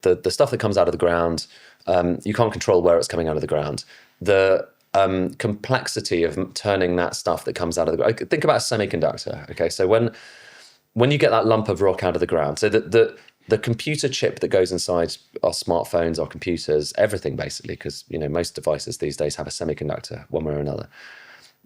the stuff that comes out of the ground, you can't control where it's coming out of the ground. The complexity of turning that stuff that comes out of the ground. Think about a semiconductor. Okay, so when you get that lump of rock out of the ground, so the computer chip that goes inside our smartphones, our computers, everything basically, because most devices these days have a semiconductor one way or another.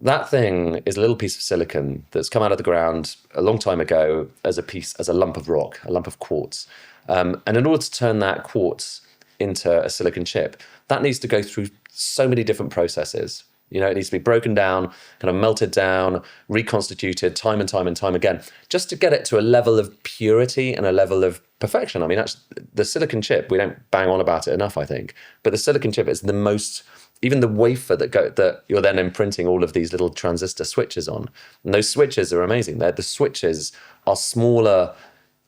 That thing is a little piece of silicon that's come out of the ground a long time ago as a lump of rock, a lump of quartz. And in order to turn that quartz into a silicon chip, that needs to go through so many different processes. It needs to be broken down, kind of melted down, reconstituted time and time and time again, just to get it to a level of purity and a level of perfection. I mean, actually, the silicon chip, we don't bang on about it enough, I think, but the silicon chip is the most, even the wafer that you're then imprinting all of these little transistor switches on. And those switches are amazing. The switches are smaller.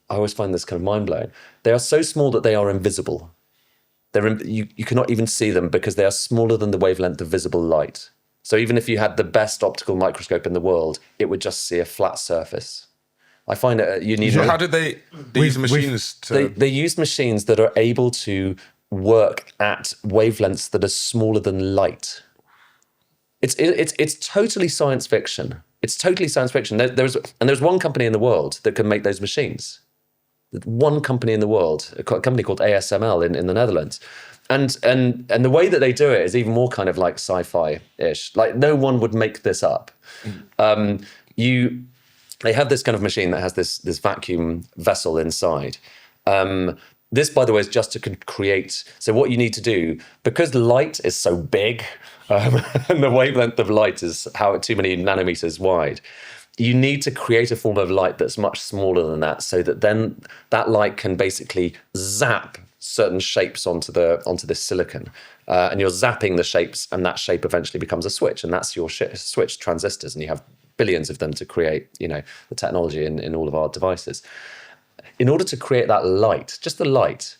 I always find this kind of mind-blowing. They are so small that they are invisible. You cannot even see them because they are smaller than the wavelength of visible light. So even if you had the best optical microscope in the world, it would just see a flat surface. I find it you need. So how did they use machines? They use machines that are able to work at wavelengths that are smaller than light. It's totally science fiction. It's totally science fiction. There's one company in the world that can make those machines. One company in the world, a company called ASML in the Netherlands. And the way that they do it is even more kind of like sci-fi-ish. Like no one would make this up. They have this kind of machine that has this vacuum vessel inside. This, by the way, is just to create. So what you need to do, because light is so big, and the wavelength of light is too many nanometers wide, you need to create a form of light that's much smaller than that, so that then that light can basically zap certain shapes onto this silicon, and you're zapping the shapes, and that shape eventually becomes a switch, and that's your switch transistors, and you have billions of them to create, the technology in all of our devices. In order to create that light, just the light,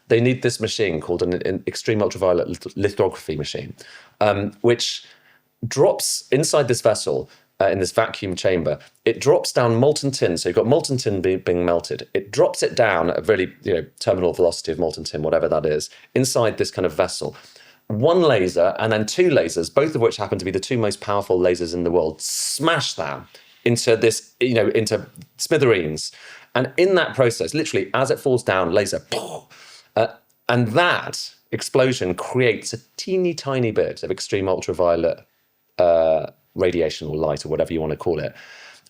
they need this machine called an extreme ultraviolet lithography machine, which drops inside this vessel. In this vacuum chamber, it drops down molten tin. So you've got molten tin being melted. It drops it down at a really, terminal velocity of molten tin, whatever that is, inside this kind of vessel. One laser and then two lasers, both of which happen to be the two most powerful lasers in the world, smash that into this, into smithereens. And in that process, literally, as it falls down, laser, and that explosion creates a teeny tiny bit of extreme ultraviolet radiation or light or whatever you want to call it.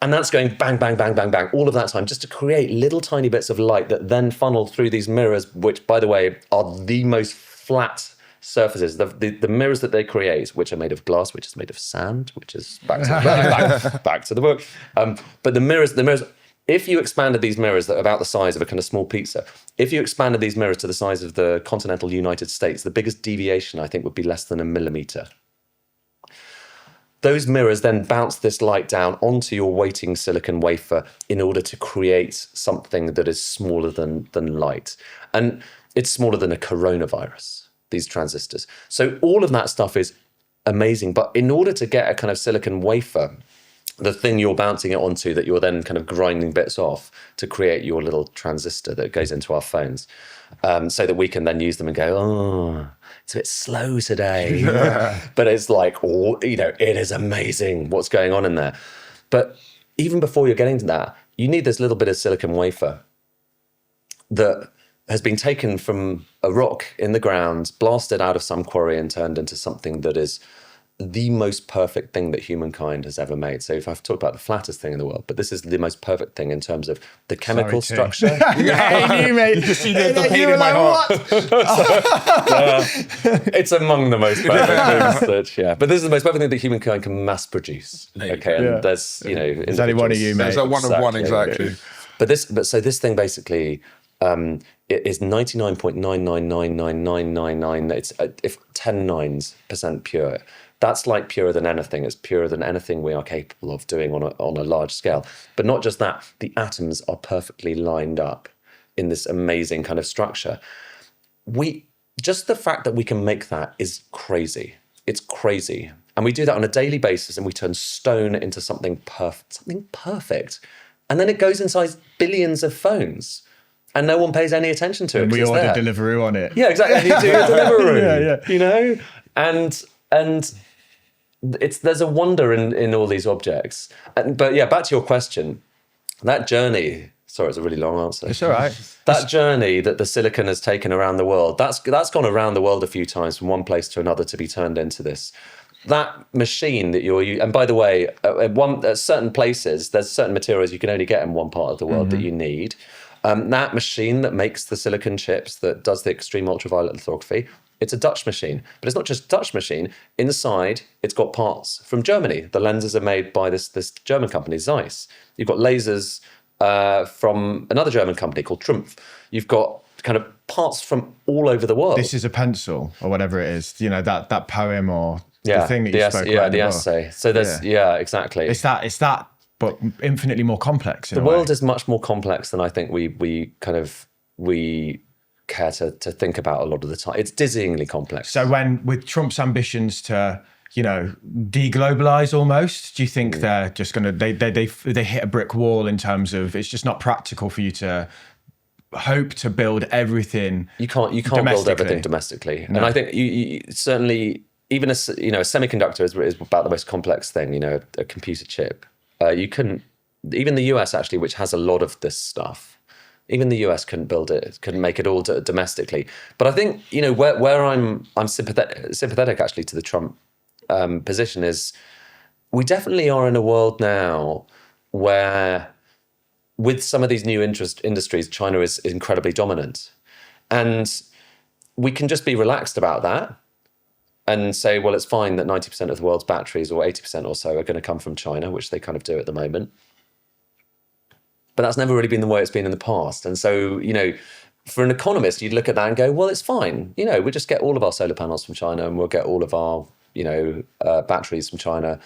And that's going bang, bang, bang, bang, bang, all of that time, just to create little tiny bits of light that then funnel through these mirrors, which, by the way, are the most flat surfaces. The mirrors that they create, which are made of glass, which is made of sand, which is back to the book. But the mirrors, if you expanded these mirrors that are about the size of a kind of small pizza, if you expanded these mirrors to the size of the continental United States, the biggest deviation, I think, would be less than a millimeter. Those mirrors then bounce this light down onto your waiting silicon wafer in order to create something that is smaller than light. And it's smaller than a coronavirus, these transistors. So all of that stuff is amazing. But in order to get a kind of silicon wafer, the thing you're bouncing it onto that you're then kind of grinding bits off to create your little transistor that goes into our phones, so that we can then use them and go, oh, it's a bit slow today. Yeah. But it's like, it is amazing what's going on in there. But even before you're getting to that, you need this little bit of silicon wafer that has been taken from a rock in the ground, blasted out of some quarry and turned into something that is the most perfect thing that humankind has ever made. So if I've talked about the flattest thing in the world, but this is the most perfect thing in terms of the chemical structure. Hey, you, mate. You just see the pain in my heart. It's among the most perfect things that, but this is the most perfect thing that humankind can mass produce. Okay, and there's, there's only one of you, mate. There's a one of one, exactly. But so this thing basically, it is 99.999999. It's if 10 9% pure. That's like purer than anything. It's purer than anything we are capable of doing on a large scale. But not just that, the atoms are perfectly lined up in this amazing kind of structure. Just the fact that we can make that is crazy. It's crazy. And we do that on a daily basis, and we turn stone into something perfect. And then it goes inside billions of phones. and no one pays any attention to it. And we order Deliveroo on it. Yeah, exactly. You do a Deliveroo. Yeah. You know, and there's a wonder in all these objects. But yeah, back to your question, that journey. Sorry, it's a really long answer. It's all right. That journey that the silicon has taken around the world, that's gone around the world a few times from one place to another to be turned into this. That machine that you're using, and by the way, at certain places, there's certain materials you can only get in one part of the world that you need. That machine that makes the silicon chips, that does the extreme ultraviolet lithography, it's a Dutch machine. But it's not just a Dutch machine. Inside, it's got parts from Germany. The lenses are made by this German company, Zeiss. You've got lasers from another German company called Trumpf. You've got kind of parts from all over the world. This is a pencil or whatever it is, you know, that poem or the thing that you spoke about. Yeah, the essay. So there's, exactly. It's that, but infinitely more complex. The world is much more complex than I think we care to think about a lot of the time. It's dizzyingly complex. So with Trump's ambitions to, you know, deglobalize almost, do you think they're just going to, they hit a brick wall in terms of it's just not practical for you to hope to build everything? You can't build everything domestically. No. And I think you certainly, even a semiconductor is about the most complex thing, you know, a computer chip. You couldn't, even the US actually, which has a lot of this stuff, even the US couldn't build it, couldn't make it all domestically. But I think, you know, where I'm sympathetic actually to the Trump position is we definitely are in a world now where with some of these new industries, China is incredibly dominant. And we can just be relaxed about that and say, well, it's fine that 90% of the world's batteries or 80% or so are going to come from China, which they kind of do at the moment. But that's never really been the way it's been in the past. And so, you know, for an economist, you'd look at that and go, well, it's fine. You know, we just get all of our solar panels from China and we'll get all of our, you know, batteries from China.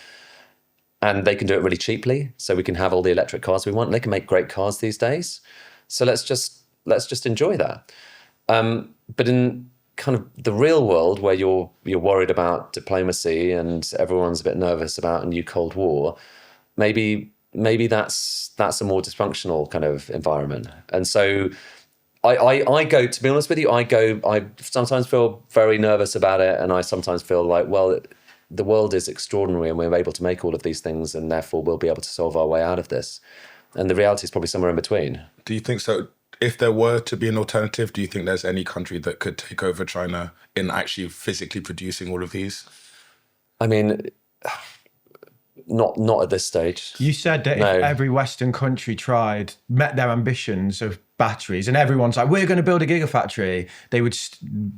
And they can do it really cheaply. So we can have all the electric cars we want. They can make great cars these days. So let's just enjoy that. But in kind of the real world where you're worried about diplomacy and everyone's a bit nervous about a new Cold War, maybe that's a more dysfunctional kind of environment. And so I go, to be honest with you, I sometimes feel very nervous about it. And I sometimes feel like, well, the world is extraordinary and we're able to make all of these things and therefore we'll be able to solve our way out of this. And the reality is probably somewhere in between. Do you think so? If there were to be an alternative, do you think there's any country that could take over China in actually physically producing all of these? I mean, not at this stage. You said that if every Western country met their ambitions of batteries, and everyone's like, we're going to build a gigafactory,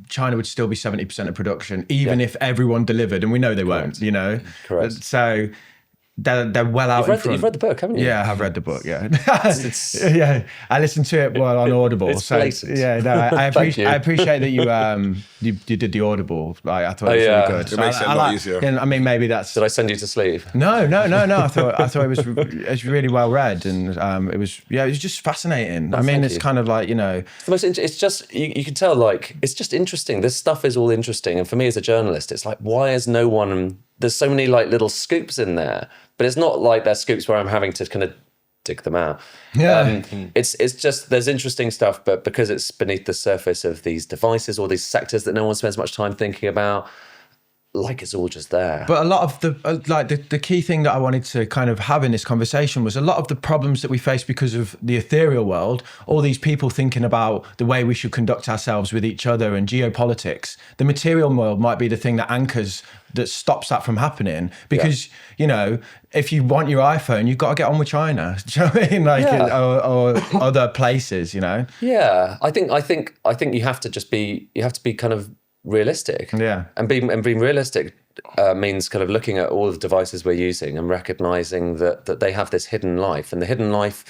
China would still be 70% of production, even if everyone delivered, and we know they won't, you know? Correct. So they're well out in front. You've read the book, haven't you? Yeah, I've read the book, yeah. Yeah, I listened to it while on Audible. It's blatant. Yeah, no, I appreciate that you did the Audible. Like, I thought it was really good. It makes it a lot easier. I mean, maybe that's... Did I send you to sleep? No. I thought it's really well read, and it was just fascinating. I mean, it's kind of like, you know... It's just, you can tell, like, it's just interesting. This stuff is all interesting. And for me as a journalist, it's like, why is no one... There's so many like little scoops in there, but it's not like they're scoops where I'm having to kind of dig them out. Yeah. It's just, there's interesting stuff, but because it's beneath the surface of these devices or these sectors that no one spends much time thinking about, like it's all just there. But a lot of the key thing that I wanted to kind of have in this conversation was a lot of the problems that we face because of the ethereal world, all these people thinking about the way we should conduct ourselves with each other and geopolitics. The material world might be the thing that stops that from happening, because you know, if you want your iPhone, you've got to get on with China. Do you know what I mean? Like, or other places, you know? Yeah, I think you have to be kind of realistic. Yeah. And being realistic means kind of looking at all the devices we're using and recognizing that they have this hidden life, and the hidden life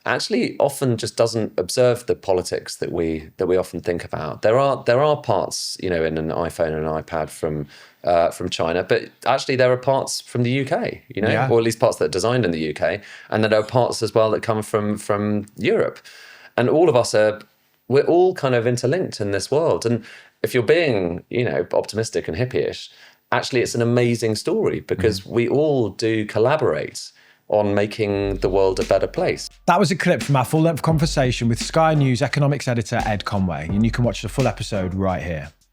actually often just doesn't observe the politics that we often think about. There are parts, you know, in an iPhone and an iPad from China, but actually there are parts from the UK, you know, or at least parts that are designed in the UK, and there are parts as well that come from Europe, and all of us we're all kind of interlinked in this world. And if you're being, you know, optimistic and hippie-ish, actually it's an amazing story because we all do collaborate on making the world a better place. That was a clip from our full-length conversation with Sky News economics editor Ed Conway, and you can watch the full episode right here.